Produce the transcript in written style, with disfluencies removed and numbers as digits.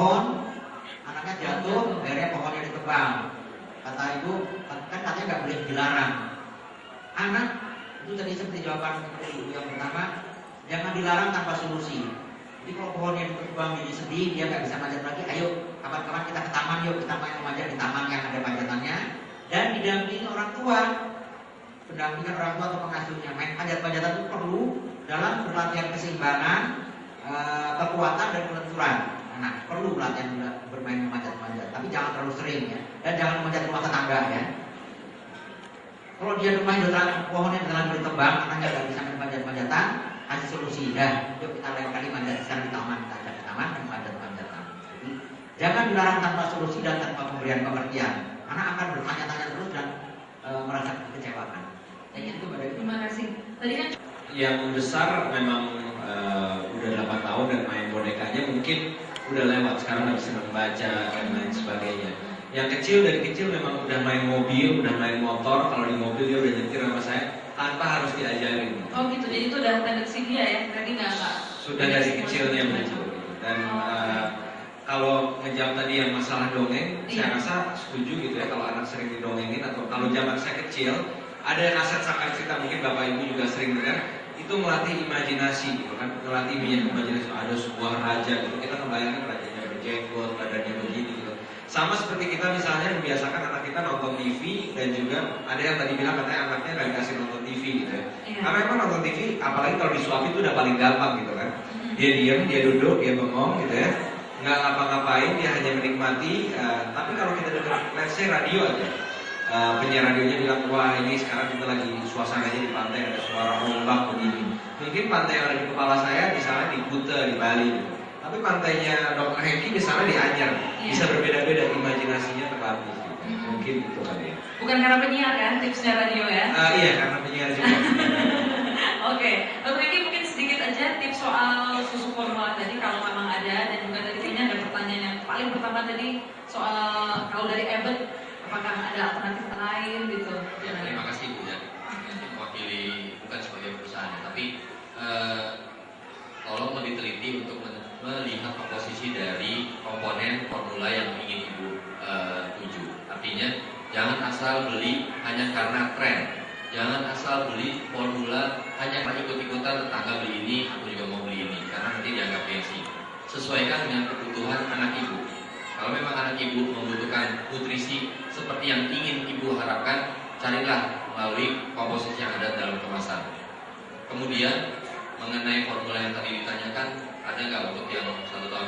pohon, anaknya jatuh, akhirnya pohonnya ditebang. Kata ibu, kan katanya nggak boleh dilarang. Anak itu tadi seperti jawaban ibu yang pertama, jangan dilarang tanpa solusi. Jadi kalau pohonnya ditebang jadi sedih, dia nggak bisa manjat lagi. Ayo, kapan-kapan kita ke taman yuk, kita main manjat di taman yang ada panjatannya, dan didampingi orang tua. Pendampingan orang tua atau pengasuhnya. Main panjat-panjatan itu perlu dalam berlatihan keseimbangan, kekuatan dan kelenturan. Nah, perlu latihan bermain manjat-manjat, tapi jangan terlalu sering ya. Dan jangan memanjat rumah tetangga ya. Kalau dia rumahnya pohonnya dalam ditebang, anaknya nggak bisa main panjat-panjatan, kasih solusi. Dah, yuk kita lain kali manjat di taman, kita ajak di taman dan manjat-manjatan. Jadi jangan dilarang tanpa solusi dan tanpa pemberian pengertian. Anak akan bertanya-tanya terus dan merasa kekecewaan. Itu terima kasih. Tadi kan yang besar memang udah 8 tahun dan main bonekanya mungkin udah lewat, sekarang udah bisa membaca dan lain sebagainya. Yang kecil dari kecil memang udah main mobil, udah main motor. Kalau di mobil dia udah nyetir sama saya tanpa harus diajarin. Oh gitu, jadi itu udah tendensi dia ya, tadi nggak sudah dari kecilnya begitu. Dan kalau ngejawab tadi yang masalah dongeng, saya rasa setuju gitu ya kalau anak sering didongengin, atau kalau zaman saya kecil ada kaset Sanggar Cerita, mungkin bapak ibu juga sering dengar, itu melatih imajinasi gitu kan, melatih imajinasi. Ada sebuah raja gitu, kita membayangkan rajanya berjenggot, badannya begini gitu. Sama seperti kita misalnya membiasakan anak kita nonton TV, dan juga ada yang tadi bilang katanya anaknya nggak dikasih nonton TV gitu ya. Karena emang nonton TV, apalagi kalau disuapin itu udah paling gampang gitu kan. Dia diam, dia duduk, dia bengong gitu ya, nggak ngapa-ngapain, dia hanya menikmati. Tapi kalau kita dengar, let's say radio aja, penyiar radionya bilang, wah ini sekarang kita lagi suasananya di pantai, ada suara ombak begini. Mungkin pantai yang ada di kepala saya misalnya di Kuta, di Bali gitu. Tapi pantainya Dr. Hengki misalnya di Anyer, bisa berbeda-beda, imajinasinya terlatih. Mungkin itu kali ya. Bukan karena penyiar kan, tipsnya radio ya? Iya, karena penyiar juga. Oke, Dr. Hengki mungkin sedikit aja tips soal susu formula tadi kalau memang ada, dan juga tadi kayaknya ada pertanyaan yang paling pertama tadi soal kalau dari Ebert, apakah ada alternatif lain gitu? Ya, terima kasih Bu ya. Mewakili bukan sebagai perusahaan, tapi tolong lebih teliti untuk melihat komposisi dari komponen formula yang ingin Ibu tuju. Artinya jangan asal beli hanya karena tren. Jangan asal beli formula hanya karena ikut-ikutan tetangga beli ini, aku juga mau beli ini, karena nanti dianggap gengsi. Sesuaikan dengan kebutuhan anak Ibu. Kalau memang anak Ibu membutuhkan nutrisi seperti yang ingin Ibu harapkan, carilah melalui komposisi yang ada dalam kemasan. Kemudian mengenai formula yang tadi ditanyakan, ada nggak untuk yang 1 tahun